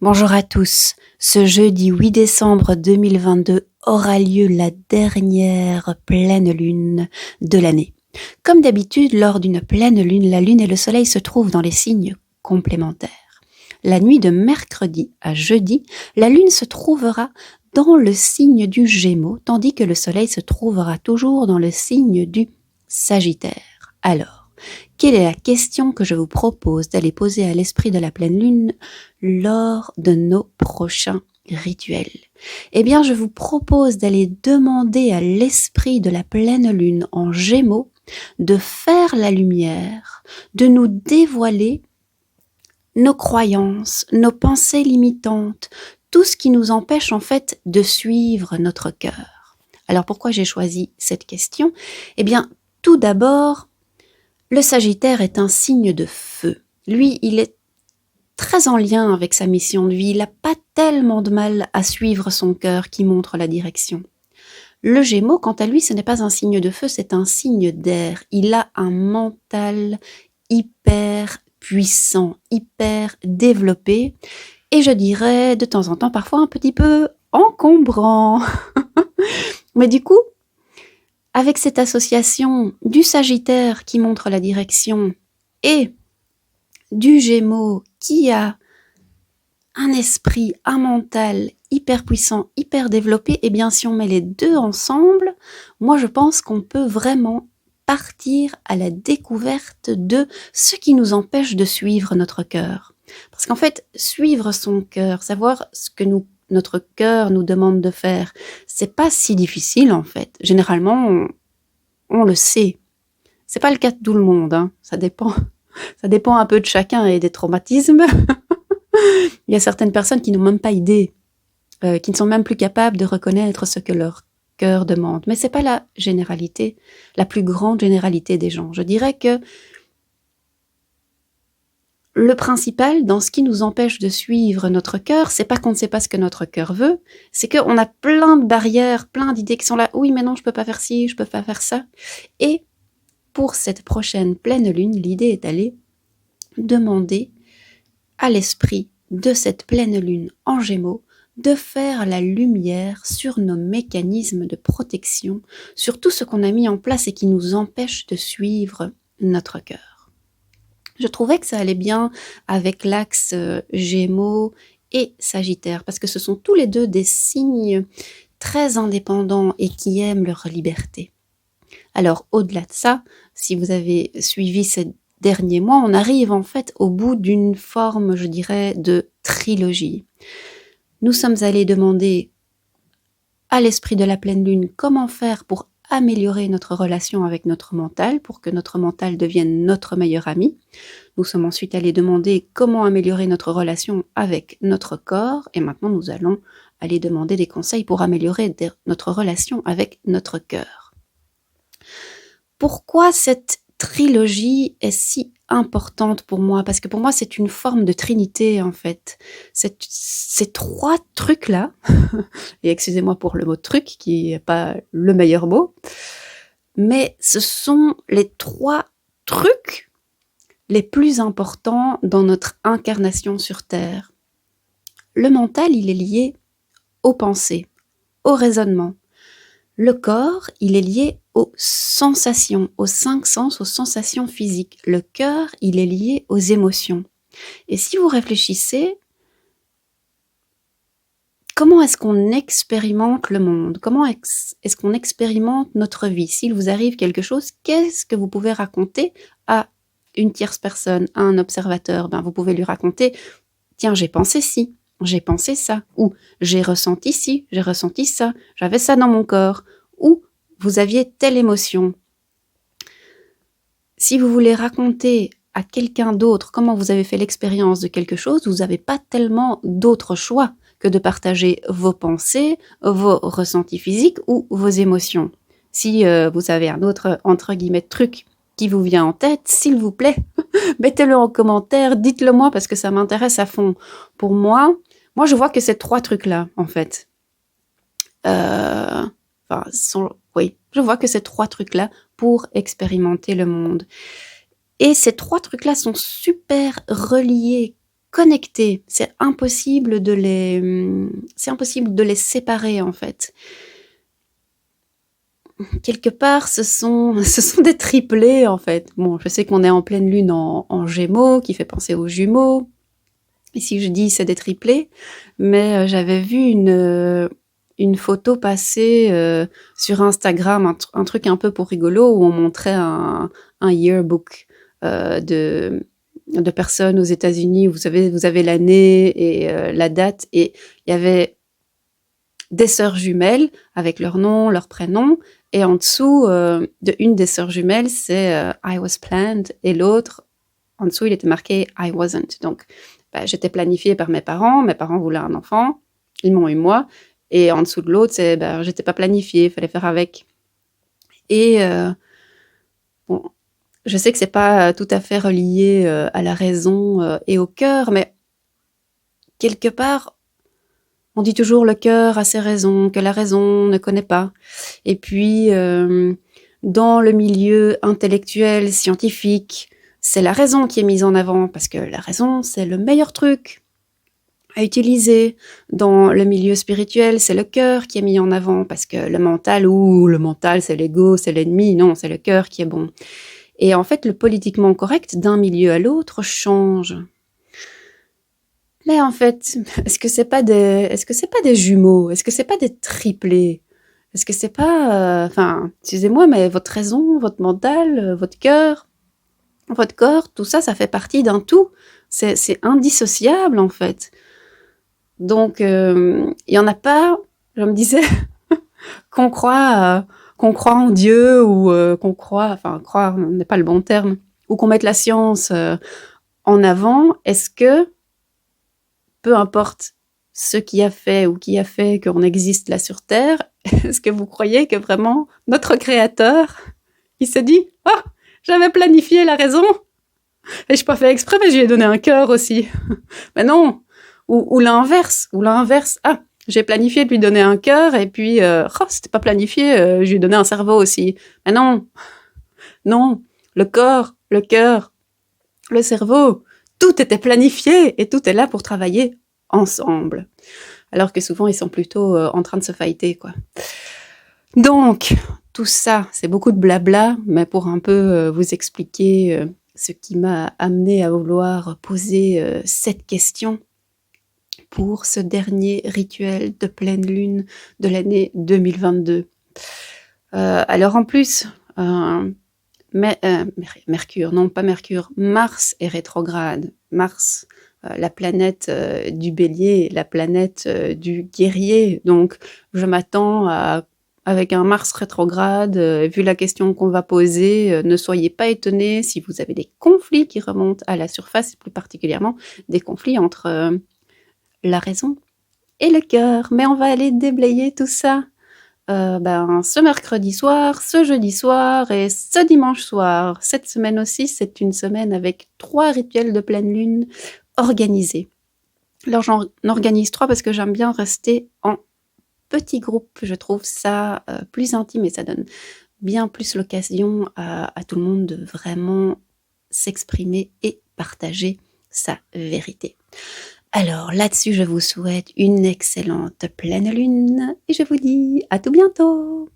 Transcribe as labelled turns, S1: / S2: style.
S1: Bonjour à tous. Ce jeudi 8 décembre 2022 aura lieu la dernière pleine lune de l'année. Comme d'habitude, lors d'une pleine lune, la lune et le soleil se trouvent dans les signes complémentaires. La nuit de mercredi à jeudi, la lune se trouvera dans le signe du Gémeaux, tandis que le soleil se trouvera toujours dans le signe du Sagittaire. Alors, quelle est la question que je vous propose d'aller poser à l'esprit de la pleine lune lors de nos prochains rituels? Eh bien, je vous propose d'aller demander à l'esprit de la pleine lune en Gémeaux de faire la lumière, de nous dévoiler nos croyances, nos pensées limitantes, tout ce qui nous empêche en fait de suivre notre cœur. Alors pourquoi j'ai choisi cette question? Eh bien, tout d'abord, le Sagittaire est un signe de feu. Lui, il est très en lien avec sa mission de vie. Il n'a pas tellement de mal à suivre son cœur qui montre la direction. Le Gémeaux, quant à lui, ce n'est pas un signe de feu, c'est un signe d'air. Il a un mental hyper puissant, hyper développé, et je dirais de temps en temps parfois un petit peu encombrant. Mais du coup, avec cette association du Sagittaire qui montre la direction et du Gémeaux qui a un esprit, un mental hyper puissant, hyper développé, et bien si on met les deux ensemble, moi je pense qu'on peut vraiment partir à la découverte de ce qui nous empêche de suivre notre cœur. Parce qu'en fait, suivre son cœur, savoir ce que notre cœur nous demande de faire, c'est pas si difficile en fait. Généralement, on le sait. C'est pas le cas de tout le monde, hein. Ça dépend un peu de chacun et des traumatismes. Il y a certaines personnes qui n'ont même pas idée, qui ne sont même plus capables de reconnaître ce que leur cœur demande. Mais c'est pas la généralité, la plus grande généralité des gens. Je dirais que le principal dans ce qui nous empêche de suivre notre cœur, c'est pas qu'on ne sait pas ce que notre cœur veut, c'est qu'on a plein de barrières, plein d'idées qui sont là. Oui, mais non, je peux pas faire ci, je peux pas faire ça. Et pour cette prochaine pleine lune, l'idée est d'aller demander à l'esprit de cette pleine lune en Gémeaux de faire la lumière sur nos mécanismes de protection, sur tout ce qu'on a mis en place et qui nous empêche de suivre notre cœur. Je trouvais que ça allait bien avec l'axe Gémeaux et Sagittaire, parce que ce sont tous les deux des signes très indépendants et qui aiment leur liberté. Alors, au-delà de ça, si vous avez suivi ces derniers mois, on arrive en fait au bout d'une forme, je dirais, de trilogie. Nous sommes allés demander à l'esprit de la pleine lune comment faire pour améliorer notre relation avec notre mental, pour que notre mental devienne notre meilleur ami. Nous sommes ensuite allés demander comment améliorer notre relation avec notre corps, et maintenant nous allons aller demander des conseils pour améliorer notre relation avec notre cœur. Pourquoi cette trilogie est si importante pour moi? Parce que pour moi, c'est une forme de trinité, en fait. Ces trois trucs-là, et excusez-moi pour le mot truc, qui n'est pas le meilleur mot, mais ce sont les trois trucs les plus importants dans notre incarnation sur Terre. Le mental, il est lié aux pensées, au raisonnement. Le corps, il est lié aux sensations, aux 5 sens, aux sensations physiques. Le cœur, il est lié aux émotions. Et si vous réfléchissez, comment est-ce qu'on expérimente le monde? Comment est-ce qu'on expérimente notre vie? S'il vous arrive quelque chose, qu'est-ce que vous pouvez raconter à une tierce personne, à un observateur? Vous pouvez lui raconter, tiens, j'ai pensé ci. J'ai pensé ça, ou j'ai ressenti ci, j'ai ressenti ça, j'avais ça dans mon corps, ou vous aviez telle émotion. Si vous voulez raconter à quelqu'un d'autre comment vous avez fait l'expérience de quelque chose, vous n'avez pas tellement d'autres choix que de partager vos pensées, vos ressentis physiques ou vos émotions. Si vous avez un autre, entre guillemets, truc qui vous vient en tête, s'il vous plaît, mettez-le en commentaire, dites-le moi parce que ça m'intéresse à fond. Pour moi, je vois que ces trois trucs-là, en fait. Je vois que ces trois trucs-là pour expérimenter le monde. Et ces trois trucs-là sont super reliés connectés. C'est impossible de les séparer, en fait. Quelque part, ce sont des triplés, en fait. Bon, je sais qu'on est en pleine lune en Gémeaux, qui fait penser aux jumeaux. Ici, je dis c'est des triplés, mais j'avais vu une photo passer sur Instagram, un truc un peu pour rigolo, où on montrait un yearbook de personnes aux États-Unis. Vous savez, vous avez l'année et la date, et il y avait des sœurs jumelles avec leur nom, leur prénom, et en dessous de une des sœurs jumelles, c'est I was planned, et l'autre, en dessous, il était marqué I wasn't. Donc, j'étais planifiée par mes parents voulaient un enfant, ils m'ont eu moi, et en dessous de l'autre, c'est j'étais pas planifiée, il fallait faire avec. Et bon, je sais que c'est pas tout à fait relié à la raison et au cœur, mais quelque part, on dit toujours le cœur a ses raisons, que la raison ne connaît pas. Et puis, dans le milieu intellectuel, scientifique, c'est la raison qui est mise en avant, parce que la raison, c'est le meilleur truc à utiliser. Dans le milieu spirituel, c'est le cœur qui est mis en avant, parce que le mental, c'est l'ego, c'est l'ennemi. Non, c'est le cœur qui est bon. Et en fait, le politiquement correct d'un milieu à l'autre change. Mais en fait, est-ce que c'est pas des jumeaux? Est-ce que c'est pas des triplés? Est-ce que c'est pas, excusez-moi, mais votre raison, votre mental, votre cœur, votre corps, tout ça, ça fait partie d'un tout. C'est indissociable, en fait. Donc, il y en a pas, je me disais, qu'on croit en Dieu ou croire n'est pas le bon terme, ou qu'on mette la science en avant. Est-ce que, peu importe ce qui a fait ou qui a fait qu'on existe là sur Terre, est-ce que vous croyez que vraiment notre Créateur, il s'est dit « Ah, j'avais planifié la raison et je n'ai pas fait exprès, mais je lui ai donné un cœur aussi. » Mais non. Ou l'inverse. Ah, j'ai planifié de lui donner un cœur et puis c'était pas planifié, je lui ai donné un cerveau aussi. Mais non. Non. Le corps, le cœur, le cerveau, tout était planifié et tout est là pour travailler ensemble. Alors que souvent, ils sont plutôt en train de se fighter, quoi. Donc, tout ça, c'est beaucoup de blabla, mais pour un peu vous expliquer ce qui m'a amené à vouloir poser cette question pour ce dernier rituel de pleine lune de l'année 2022. Alors en plus, Mercure, non pas Mercure, Mars est rétrograde. Mars, la planète du Bélier, la planète du guerrier. Donc, je m'attends à, avec un Mars rétrograde, vu la question qu'on va poser, ne soyez pas étonnés si vous avez des conflits qui remontent à la surface, et plus particulièrement des conflits entre la raison et le cœur. Mais on va aller déblayer tout ça ce mercredi soir, ce jeudi soir et ce dimanche soir. Cette semaine aussi, c'est une semaine avec 3 rituels de pleine lune organisés. Alors j'en organise 3 parce que j'aime bien rester en petits groupes. Je trouve ça plus intime et ça donne bien plus l'occasion à tout le monde de vraiment s'exprimer et partager sa vérité. Alors là-dessus, je vous souhaite une excellente pleine lune et je vous dis à tout bientôt.